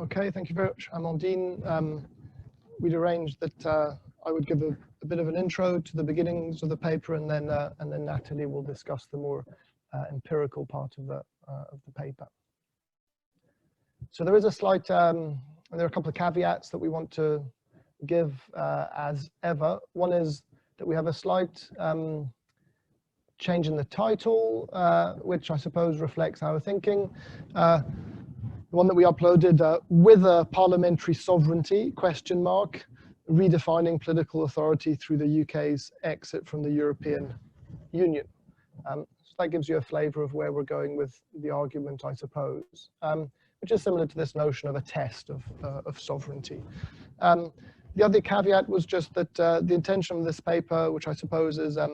Okay, thank you very much, Amandine. We'd arranged that I would give a bit of an intro to the beginnings of the paper, and then Nathalie will discuss the more empirical part of the paper. So there is a slight, there are a couple of caveats that we want to give as ever. One is that we have a slight change in the title, which I suppose reflects our thinking. The one that we uploaded, with a parliamentary sovereignty, question mark, redefining political authority through the UK's exit from the European Union. So that gives you a flavour of where we're going with the argument, I suppose, which is similar to this notion of a test of sovereignty. The other caveat was just that the intention of this paper, which I suppose is a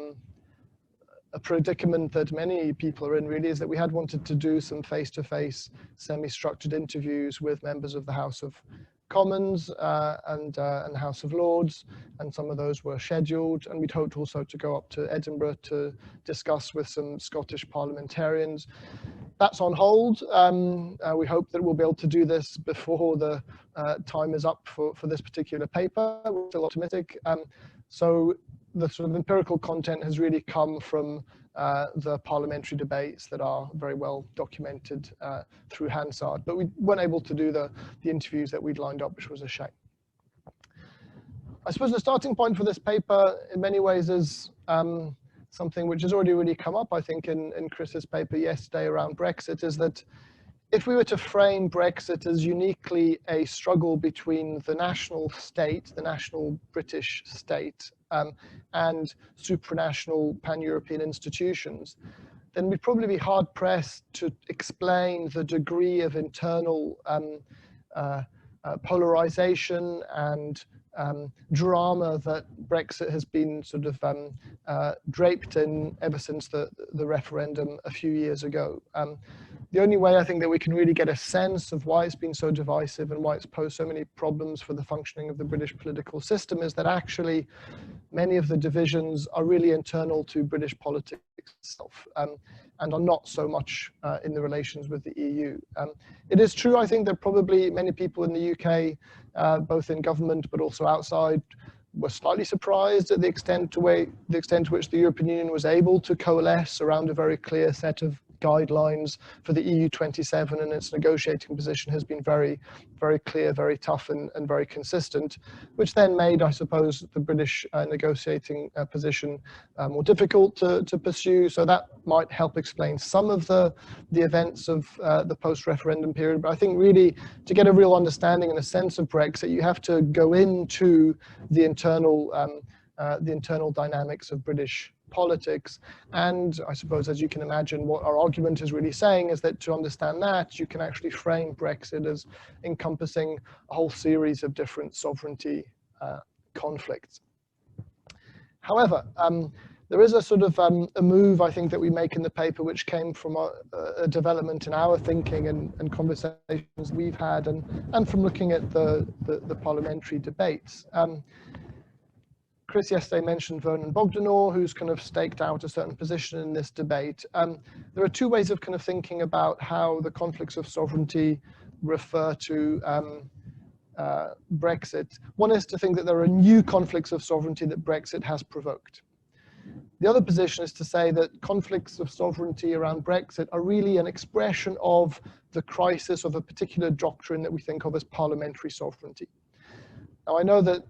predicament that many people are in really, is that we had wanted to do some face-to-face semi-structured interviews with members of the House of Commons and House of Lords, and some of those were scheduled, and we'd hoped also to go up to Edinburgh to discuss with some Scottish parliamentarians. That's on hold. We hope that we'll be able to do this before the time is up for this particular paper. We're still optimistic. So the sort of empirical content has really come from the parliamentary debates that are very well documented through Hansard, but we weren't able to do the interviews that we'd lined up, which was a shame. I suppose the starting point for this paper in many ways is something which has already really come up, I think, in Chris's paper yesterday around Brexit, is that if we were to frame Brexit as uniquely a struggle between the national state, the national British state, and supranational pan-European institutions, then we'd probably be hard-pressed to explain the degree of internal polarization and drama that Brexit has been sort of draped in ever since the referendum a few years ago. The only way I think that we can really get a sense of why it's been so divisive and why it's posed so many problems for the functioning of the British political system is that actually many of the divisions are really internal to British politics itself, and are not so much in the relations with the EU. It is true, I think, that probably many people in the UK, both in government but also outside, were slightly surprised at the extent to which the European Union was able to coalesce around a very clear set of guidelines for the EU 27, and its negotiating position has been very, very clear, very tough, and very consistent, which then made, I suppose, the British negotiating position more difficult to pursue. So that might help explain some of the events of the post-referendum period. But I think really to get a real understanding and a sense of Brexit, you have to go into the internal dynamics of British politics. And I suppose, as you can imagine, what our argument is really saying is that to understand that, you can actually frame Brexit as encompassing a whole series of different sovereignty conflicts. However, there is a sort of a move, I think, that we make in the paper, which came from a development in our thinking and conversations we've had, and from looking at the parliamentary debates. Chris yesterday mentioned Vernon Bogdanor, who's kind of staked out a certain position in this debate. There are two ways of kind of thinking about how the conflicts of sovereignty refer to Brexit. One is to think that there are new conflicts of sovereignty that Brexit has provoked. The other position is to say that conflicts of sovereignty around Brexit are really an expression of the crisis of a particular doctrine that we think of as parliamentary sovereignty. Now, I know that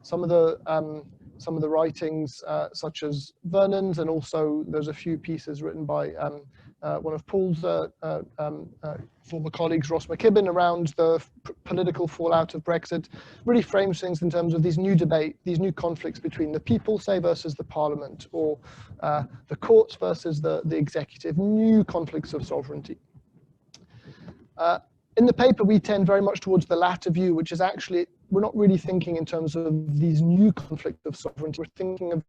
some of the writings, such as Vernon's, and also there's a few pieces written by one of Paul's former colleagues, Ross McKibben, around the political fallout of Brexit, really frames things in terms of these new conflicts between the people, say, versus the parliament, or the courts versus the executive, new conflicts of sovereignty. In the paper, we tend very much towards the latter view, which is actually, we're not really thinking in terms of these new conflicts of sovereignty. We're thinking of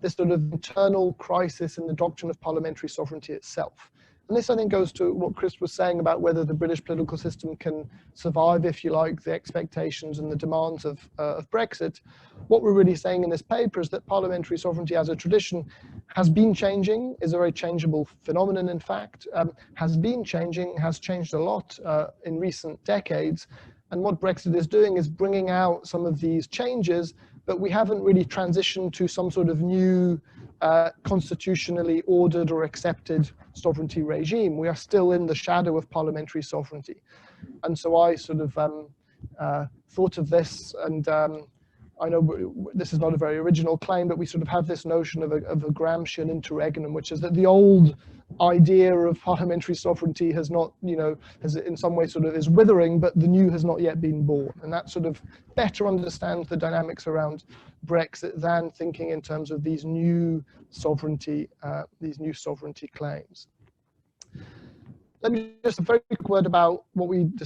this sort of internal crisis in the doctrine of parliamentary sovereignty itself. And this, I think, goes to what Chris was saying about whether the British political system can survive, if you like, the expectations and the demands of Brexit. What we're really saying in this paper is that parliamentary sovereignty as a tradition has been changing, is a very changeable phenomenon, in fact, has been changing, has changed a lot in recent decades. And what Brexit is doing is bringing out some of these changes, but we haven't really transitioned to some sort of new constitutionally ordered or accepted sovereignty regime. We are still in the shadow of parliamentary sovereignty. And so I sort of thought of this, and I know this is not a very original claim, but we sort of have this notion of a Gramscian interregnum, which is that the old idea of parliamentary sovereignty has not, has in some way sort of is withering, but the new has not yet been born. And that sort of better understands the dynamics around Brexit than thinking in terms of these new sovereignty claims. Let me just a very quick word about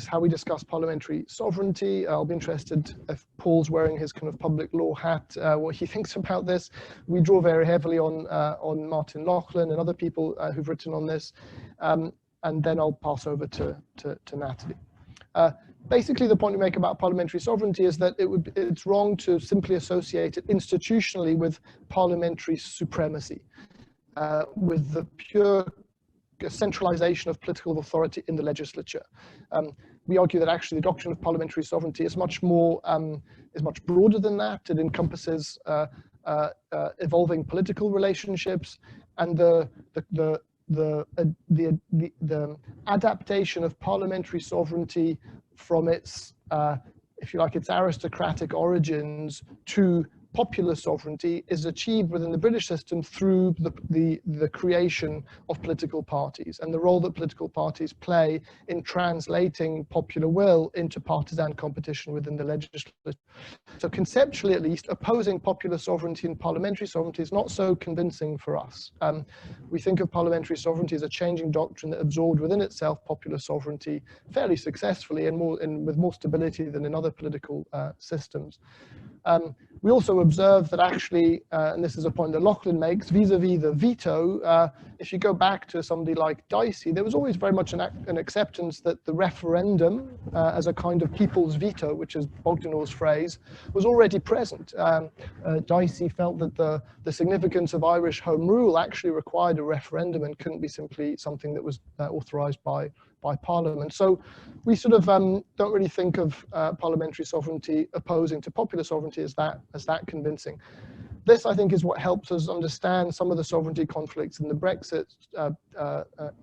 how we discuss parliamentary sovereignty. I'll be interested if Paul's wearing his kind of public law hat, what he thinks about this. We draw very heavily on Martin Loughlin and other people who've written on this, and then I'll pass over to Nathalie. Basically, the point we make about parliamentary sovereignty is that it's wrong to simply associate it institutionally with parliamentary supremacy, with the pure centralization of political authority in the legislature. We argue that actually the doctrine of parliamentary sovereignty is much more, is much broader than that. It encompasses evolving political relationships and the adaptation of parliamentary sovereignty from its, if you like, its aristocratic origins to popular sovereignty is achieved within the British system through the creation of political parties and the role that political parties play in translating popular will into partisan competition within the legislature. So conceptually, at least, opposing popular sovereignty and parliamentary sovereignty is not so convincing for us. We think of parliamentary sovereignty as a changing doctrine that absorbed within itself popular sovereignty fairly successfully and with more stability than in other political systems. We also observe that actually, and this is a point that Loughlin makes, vis-a-vis the veto, if you go back to somebody like Dicey, there was always very much an acceptance that the referendum as a kind of people's veto, which is Bogdanov's phrase, was already present. Dicey felt that the significance of Irish Home Rule actually required a referendum and couldn't be simply something that was authorized by Parliament. So we sort of don't really think of parliamentary sovereignty opposing to popular sovereignty as that convincing. This, I think, is what helps us understand some of the sovereignty conflicts in the Brexit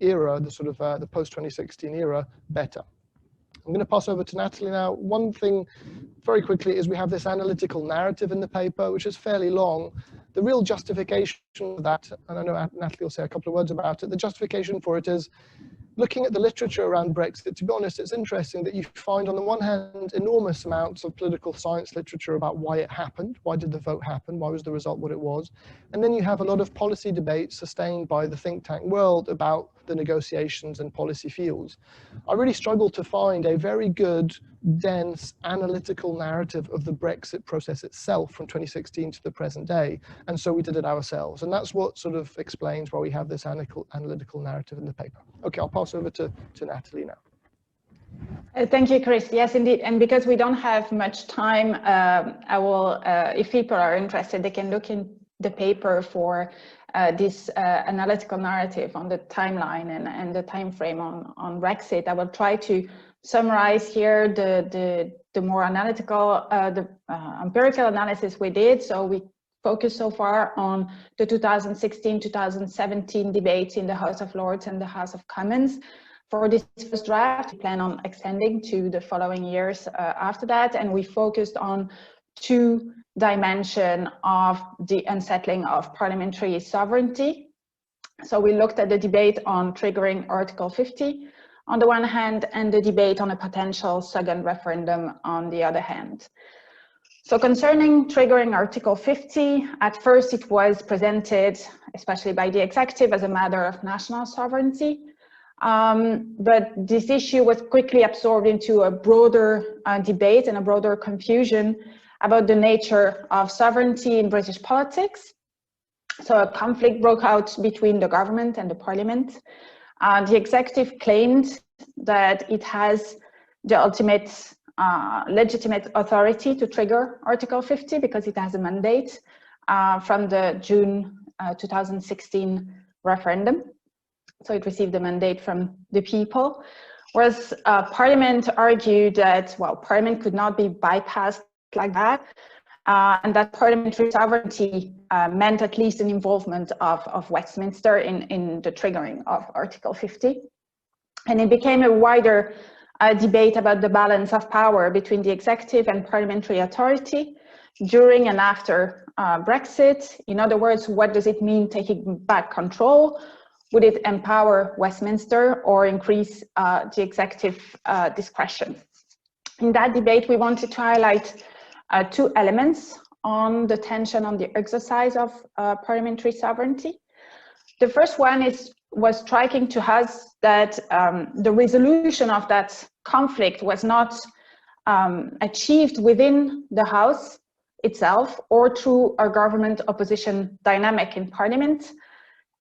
era, the sort of the post-2016 era, better. I'm going to pass over to Nathalie now. One thing, very quickly, is we have this analytical narrative in the paper, which is fairly long. The real justification for that, and I know Nathalie will say a couple of words about it, the justification for it is looking at the literature around Brexit. To be honest, it's interesting that you find, on the one hand, enormous amounts of political science literature about why it happened, why did the vote happen, why was the result what it was, and then you have a lot of policy debates sustained by the think tank world about the negotiations and policy fields. I really struggled to find a very good, dense, analytical narrative of the Brexit process itself from 2016 to the present day, and so we did it ourselves. And that's what sort of explains why we have this analytical narrative in the paper. Okay, I'll pass over to Nathalie now. Thank you, Chris. Yes, indeed. And because we don't have much time, I will, if people are interested, they can look in the paper for this analytical narrative on the timeline and the time frame on Brexit. I will try to summarize here the more analytical, empirical analysis we did. So we focused so far on the 2016-2017 debates in the House of Lords and the House of Commons. For this first draft, we plan on extending to the following years after that, and we focused on two dimensions of the unsettling of parliamentary sovereignty. So we looked at the debate on triggering Article 50 on the one hand, and the debate on a potential second referendum on the other hand. So concerning triggering Article 50, at first it was presented, especially by the executive, as a matter of national sovereignty. But this issue was quickly absorbed into a broader debate and a broader confusion about the nature of sovereignty in British politics. So a conflict broke out between the government and the parliament. the executive claimed that it has the ultimate legitimate authority to trigger Article 50 because it has a mandate from the June 2016 referendum. So it received a mandate from the people, whereas Parliament argued that, well, Parliament could not be bypassed like that, and that parliamentary sovereignty meant at least an involvement of Westminster in the triggering of Article 50. And it became a wider debate about the balance of power between the executive and parliamentary authority during and after Brexit. In other words, what does it mean taking back control? Would it empower Westminster or increase the executive discretion? In that debate, we wanted to highlight two elements on the tension on the exercise of parliamentary sovereignty. The first one was striking to us that the resolution of that conflict was not achieved within the House itself or through a government opposition dynamic in Parliament.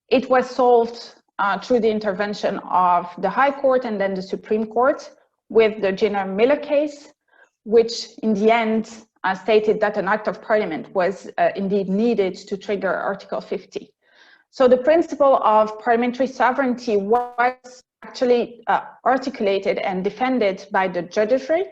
It was solved through the intervention of the High Court and then the Supreme Court with the Gina Miller case, which in the end stated that an act of Parliament was indeed needed to trigger Article 50. So the principle of parliamentary sovereignty was actually articulated and defended by the judiciary,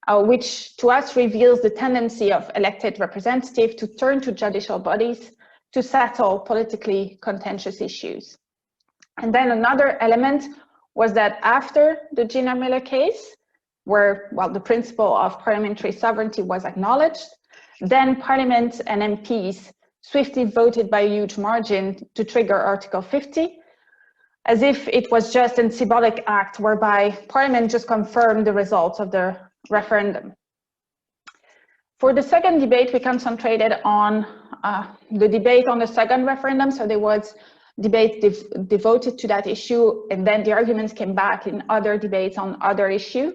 which to us reveals the tendency of elected representatives to turn to judicial bodies to settle politically contentious issues. And then another element was that after the Gina Miller case, where, well, the principle of parliamentary sovereignty was acknowledged, then Parliament and MPs swiftly voted by a huge margin to trigger Article 50, as if it was just a symbolic act whereby Parliament just confirmed the results of the referendum. For the second debate, we concentrated on the debate on the second referendum. So there was debate devoted to that issue, and then the arguments came back in other debates on other issues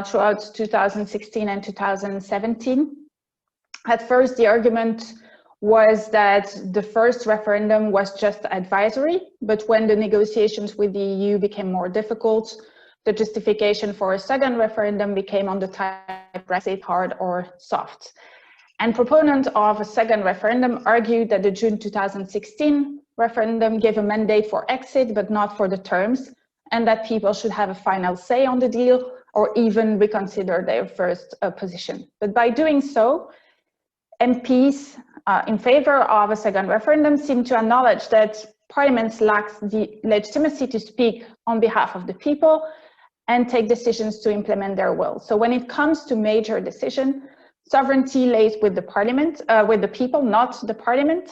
throughout 2016 and 2017. At first, the argument was that the first referendum was just advisory, but when the negotiations with the EU became more difficult, the justification for a second referendum became on the type Brexit, hard or soft. And proponents of a second referendum argued that the June 2016 referendum gave a mandate for exit, but not for the terms, and that people should have a final say on the deal or even reconsider their first position. But by doing so, MPs in favor of a second referendum seem to acknowledge that Parliament lacks the legitimacy to speak on behalf of the people and take decisions to implement their will. So when it comes to major decision, sovereignty lays with the Parliament, with the people, not the Parliament.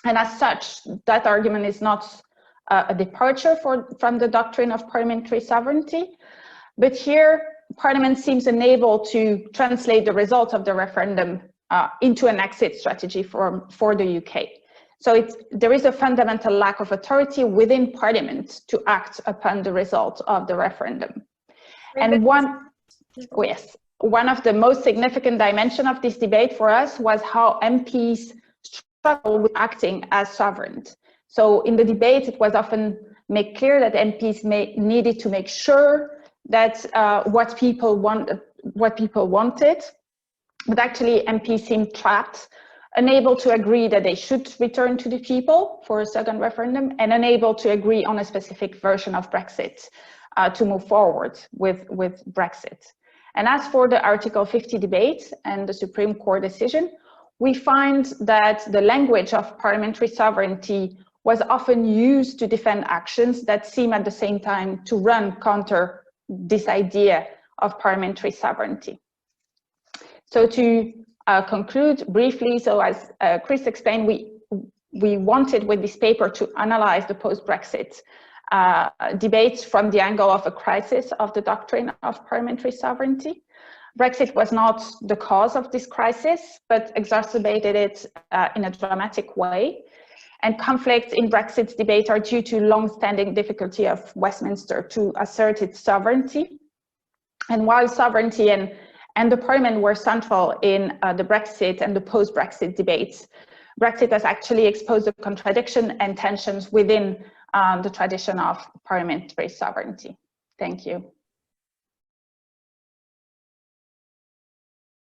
And as such, that argument is not a departure from the doctrine of parliamentary sovereignty. But here, Parliament seems unable to translate the results of the referendum into an exit strategy for the UK. So there is a fundamental lack of authority within Parliament to act upon the result of the referendum. And one of the most significant dimensions of this debate for us was how MPs struggle with acting as sovereign. So in the debate, it was often made clear that MPs needed to make sure that what people wanted, but actually MPs seemed trapped, unable to agree that they should return to the people for a second referendum, and unable to agree on a specific version of Brexit to move forward with Brexit. And as for the Article 50 debate and the Supreme Court decision, we find that the language of parliamentary sovereignty was often used to defend actions that seem at the same time to run counter this idea of parliamentary sovereignty. So to conclude briefly, so as Chris explained, we wanted with this paper to analyze the post-Brexit debates from the angle of a crisis of the doctrine of parliamentary sovereignty. Brexit was not the cause of this crisis, but exacerbated it in a dramatic way. And conflicts in Brexit's debate are due to long-standing difficulty of Westminster to assert its sovereignty. And while sovereignty and the Parliament were central in the Brexit and the post-Brexit debates, Brexit has actually exposed the contradiction and tensions within the tradition of parliamentary sovereignty. Thank you.